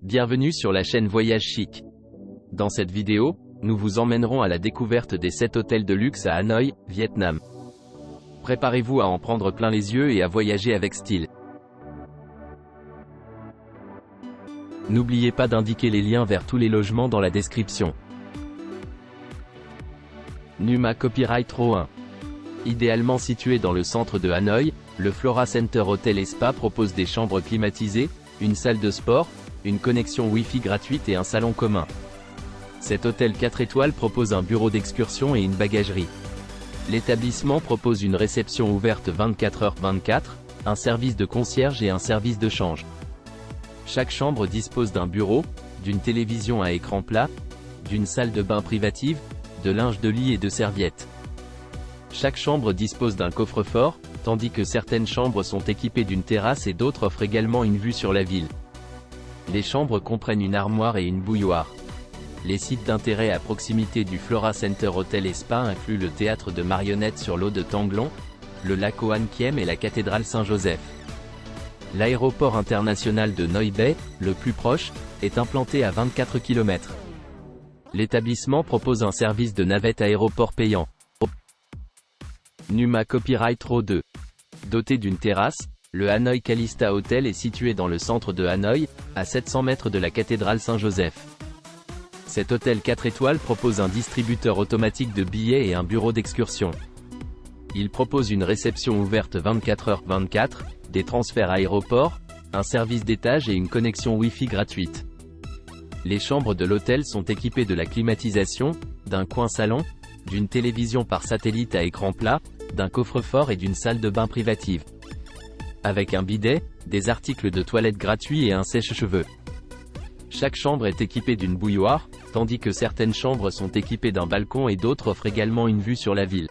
Bienvenue sur la chaîne Voyage Chic. Dans cette vidéo, nous vous emmènerons à la découverte des 7 hôtels de luxe à Hanoï, Vietnam. Préparez-vous à en prendre plein les yeux et à voyager avec style. N'oubliez pas d'indiquer les liens vers tous les logements dans la description. Numa Copyright Row 1. Idéalement situé dans le centre de Hanoï, le Flora Center Hotel & Spa propose des chambres climatisées, une salle de sport, une connexion Wi-Fi gratuite et un salon commun. Cet hôtel 4 étoiles propose un bureau d'excursion et une bagagerie. L'établissement propose une réception ouverte 24h/24, un service de concierge et un service de change. Chaque chambre dispose d'un bureau, d'une télévision à écran plat, d'une salle de bain privative, de linge de lit et de serviettes. Chaque chambre dispose d'un coffre-fort, tandis que certaines chambres sont équipées d'une terrasse et d'autres offrent également une vue sur la ville. Les chambres comprennent une armoire et une bouilloire. Les sites d'intérêt à proximité du Flora Center Hotel & Spa incluent le théâtre de marionnettes sur l'eau de Tanglon, le lac Hoan Kiem et la cathédrale Saint-Joseph. L'aéroport international de Noi Bay, le plus proche, est implanté à 24 km. L'établissement propose un service de navette aéroport payant. Numa Copyright Row 2. Doté d'une terrasse, le Hanoï Calista Hotel est situé dans le centre de Hanoï, à 700 mètres de la cathédrale Saint-Joseph. Cet hôtel 4 étoiles propose un distributeur automatique de billets et un bureau d'excursion. Il propose une réception ouverte 24h/24, des transferts aéroport, un service d'étage et une connexion Wi-Fi gratuite. Les chambres de l'hôtel sont équipées de la climatisation, d'un coin salon, d'une télévision par satellite à écran plat, d'un coffre-fort et d'une salle de bain privative. Avec un bidet, des articles de toilette gratuits et un sèche-cheveux. Chaque chambre est équipée d'une bouilloire, tandis que certaines chambres sont équipées d'un balcon et d'autres offrent également une vue sur la ville.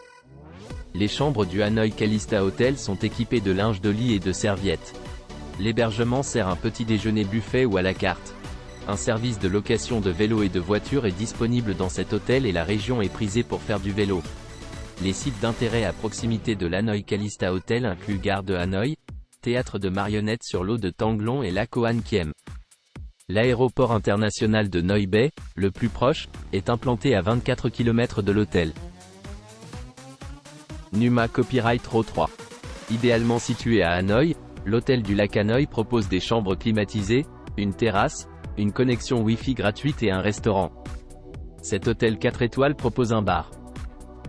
Les chambres du Hanoï Calista Hotel sont équipées de linge de lit et de serviettes. L'hébergement sert un petit déjeuner buffet ou à la carte. Un service de location de vélos et de voitures est disponible dans cet hôtel et la région est prisée pour faire du vélo. Les sites d'intérêt à proximité de l'Hanoï Calista Hotel incluent Gare de Hanoï, théâtre de marionnettes sur l'eau de Tanglon et lac Hoan Kiem. L'aéroport international de Noi Bay, le plus proche, est implanté à 24 km de l'hôtel. Numa Copyright Row 3. Idéalement situé à Hanoï, l'hôtel du lac Hanoï propose des chambres climatisées, une terrasse, une connexion Wi-Fi gratuite et un restaurant. Cet hôtel 4 étoiles propose un bar.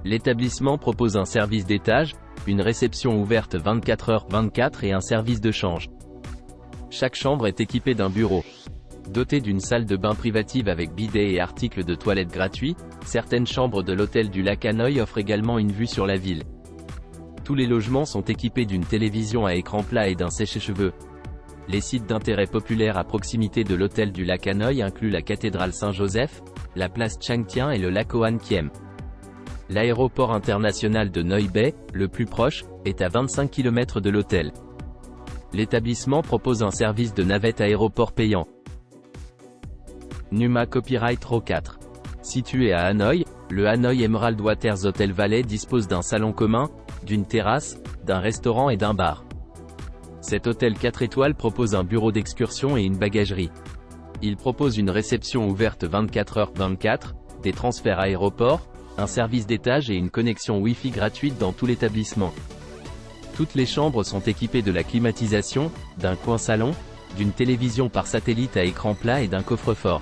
L'établissement propose un service d'étage, une réception ouverte 24h/24 et un service de change. Chaque chambre est équipée d'un bureau. Dotée d'une salle de bain privative avec bidet et articles de toilette gratuits, certaines chambres de l'hôtel du lac Hanoï offrent également une vue sur la ville. Tous les logements sont équipés d'une télévision à écran plat et d'un sèche-cheveux. Les sites d'intérêt populaires à proximité de l'hôtel du lac Hanoï incluent la cathédrale Saint-Joseph, la place Chang Thien et le lac Hoan Kiem. L'aéroport international de Noi Bay, le plus proche, est à 25 km de l'hôtel. L'établissement propose un service de navette aéroport payant. Numa Copyright Row 4. Situé à Hanoï, le Hanoï Emerald Waters Hotel Valley dispose d'un salon commun, d'une terrasse, d'un restaurant et d'un bar. Cet hôtel 4 étoiles propose un bureau d'excursion et une bagagerie. Il propose une réception ouverte 24h/24, des transferts aéroport, un service d'étage et une connexion Wi-Fi gratuite dans tout l'établissement. Toutes les chambres sont équipées de la climatisation, d'un coin salon, d'une télévision par satellite à écran plat et d'un coffre-fort.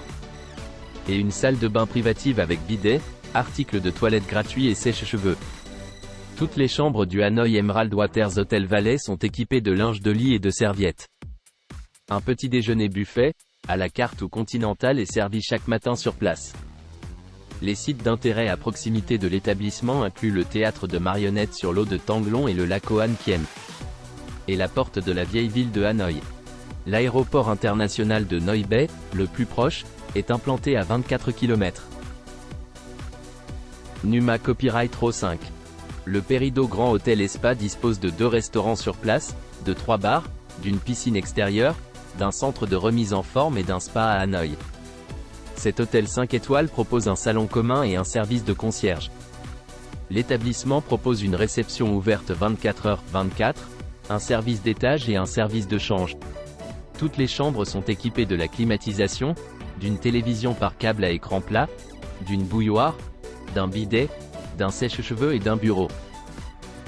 Et une salle de bain privative avec bidet, articles de toilette gratuits et sèche-cheveux. Toutes les chambres du Hanoï Emerald Waters Hotel Valley sont équipées de linge de lit et de serviettes. Un petit déjeuner buffet, à la carte ou continental est servi chaque matin sur place. Les sites d'intérêt à proximité de l'établissement incluent le théâtre de marionnettes sur l'eau de Tanglon et le lac Hoan Kiem. Et la porte de la vieille ville de Hanoï. L'aéroport international de Noi Bay, le plus proche, est implanté à 24 km. Numa Copyright Row 5. Le Peridot Grand Hotel & Spa dispose de 2 restaurants sur place, de 3 bars, d'une piscine extérieure, d'un centre de remise en forme et d'un spa à Hanoï. Cet hôtel 5 étoiles propose un salon commun et un service de concierge. L'établissement propose une réception ouverte 24h/24, un service d'étage et un service de change. Toutes les chambres sont équipées de la climatisation, d'une télévision par câble à écran plat, d'une bouilloire, d'un bidet, d'un sèche-cheveux et d'un bureau.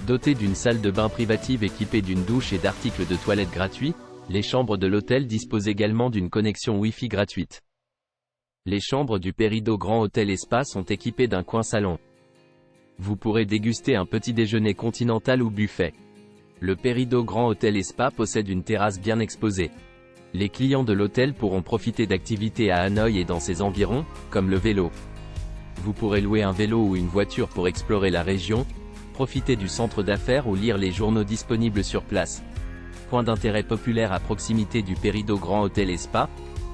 Dotées d'une salle de bain privative équipée d'une douche et d'articles de toilette gratuits, les chambres de l'hôtel disposent également d'une connexion Wi-Fi gratuite. Les chambres du Peridot Grand Hôtel et Spa sont équipées d'un coin salon. Vous pourrez déguster un petit déjeuner continental ou buffet. Le Peridot Grand Hôtel et Spa possède une terrasse bien exposée. Les clients de l'hôtel pourront profiter d'activités à Hanoï et dans ses environs, comme le vélo. Vous pourrez louer un vélo ou une voiture pour explorer la région, profiter du centre d'affaires ou lire les journaux disponibles sur place. Point d'intérêt populaire à proximité du Peridot Grand Hôtel et Spa,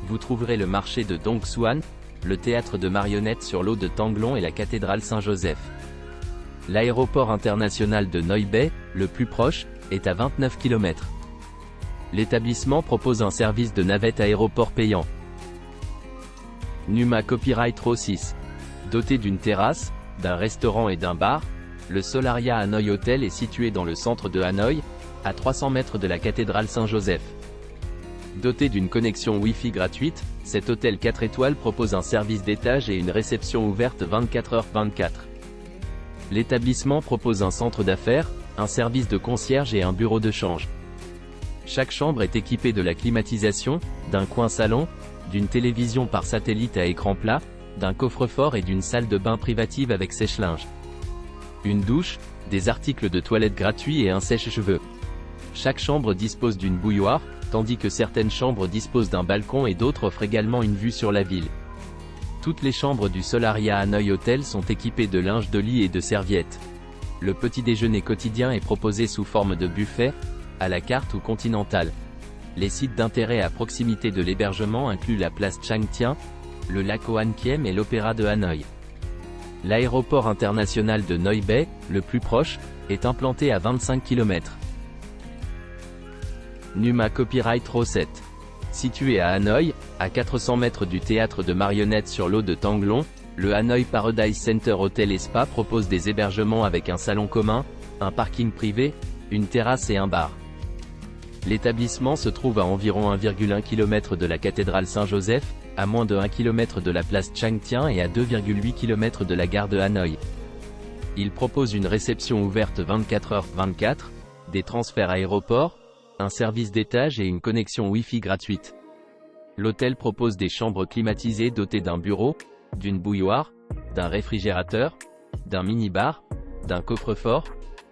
vous trouverez le marché de Dong Xuan, le théâtre de marionnettes sur l'eau de Tanglong et la cathédrale Saint-Joseph. L'aéroport international de Noi Bay, le plus proche, est à 29 km. L'établissement propose un service de navette aéroport payant. Numa Copyright Row 6. Doté d'une terrasse, d'un restaurant et d'un bar, le Solaria Hanoï Hotel est situé dans le centre de Hanoï, à 300 mètres de la cathédrale Saint-Joseph. Doté d'une connexion Wi-Fi gratuite, cet hôtel 4 étoiles propose un service d'étage et une réception ouverte 24h/24. L'établissement propose un centre d'affaires, un service de concierge et un bureau de change. Chaque chambre est équipée de la climatisation, d'un coin salon, d'une télévision par satellite à écran plat, d'un coffre-fort et d'une salle de bain privative avec sèche-linge. Une douche, des articles de toilette gratuits et un sèche-cheveux. Chaque chambre dispose d'une bouilloire, tandis que certaines chambres disposent d'un balcon et d'autres offrent également une vue sur la ville. Toutes les chambres du Solaria Hanoï Hotel sont équipées de linge de lit et de serviettes. Le petit déjeuner quotidien est proposé sous forme de buffet, à la carte ou continental. Les sites d'intérêt à proximité de l'hébergement incluent la place Chang Thien, le lac Hoan Kiem et l'opéra de Hanoï. L'aéroport international de Noi Bay, le plus proche, est implanté à 25 km. Numa Copyright Row 7. Situé à Hanoï, à 400 mètres du théâtre de marionnettes sur l'eau de Tanglong, le Hanoï Paradise Center Hotel et Spa propose des hébergements avec un salon commun, un parking privé, une terrasse et un bar. L'établissement se trouve à environ 1,1 km de la cathédrale Saint-Joseph, à moins de 1 km de la place Chang Thien et à 2,8 km de la gare de Hanoï. Il propose une réception ouverte 24h/24, des transferts aéroports, un service d'étage et une connexion Wi-Fi gratuite. L'hôtel propose des chambres climatisées dotées d'un bureau, d'une bouilloire, d'un réfrigérateur, d'un mini-bar, d'un coffre-fort,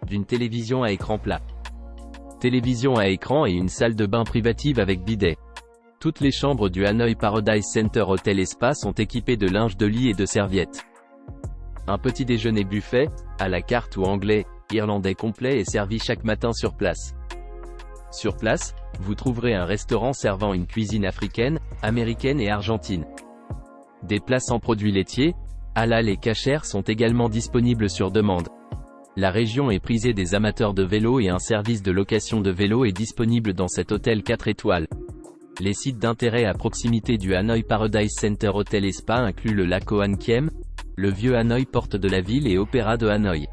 d'une télévision à écran plat. Télévision à écran et une salle de bain privative avec bidet. Toutes les chambres du Hanoï Paradise Center Hotel et Spa sont équipées de linge de lit et de serviettes. Un petit déjeuner buffet, à la carte ou anglais, irlandais complet est servi chaque matin sur place. Sur place, vous trouverez un restaurant servant une cuisine africaine, américaine et argentine. Des plats sans produits laitiers, halal et kasher sont également disponibles sur demande. La région est prisée des amateurs de vélo et un service de location de vélo est disponible dans cet hôtel 4 étoiles. Les sites d'intérêt à proximité du Hanoï Paradise Center Hotel et Spa incluent le lac Hoan Kiem, le vieux Hanoï porte de la ville et opéra de Hanoï.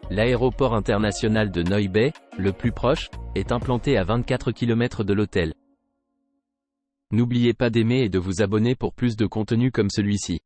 L'aéroport international de Noi Bay, le plus proche, est implanté à 24 km de l'hôtel. N'oubliez pas d'aimer et de vous abonner pour plus de contenu comme celui-ci.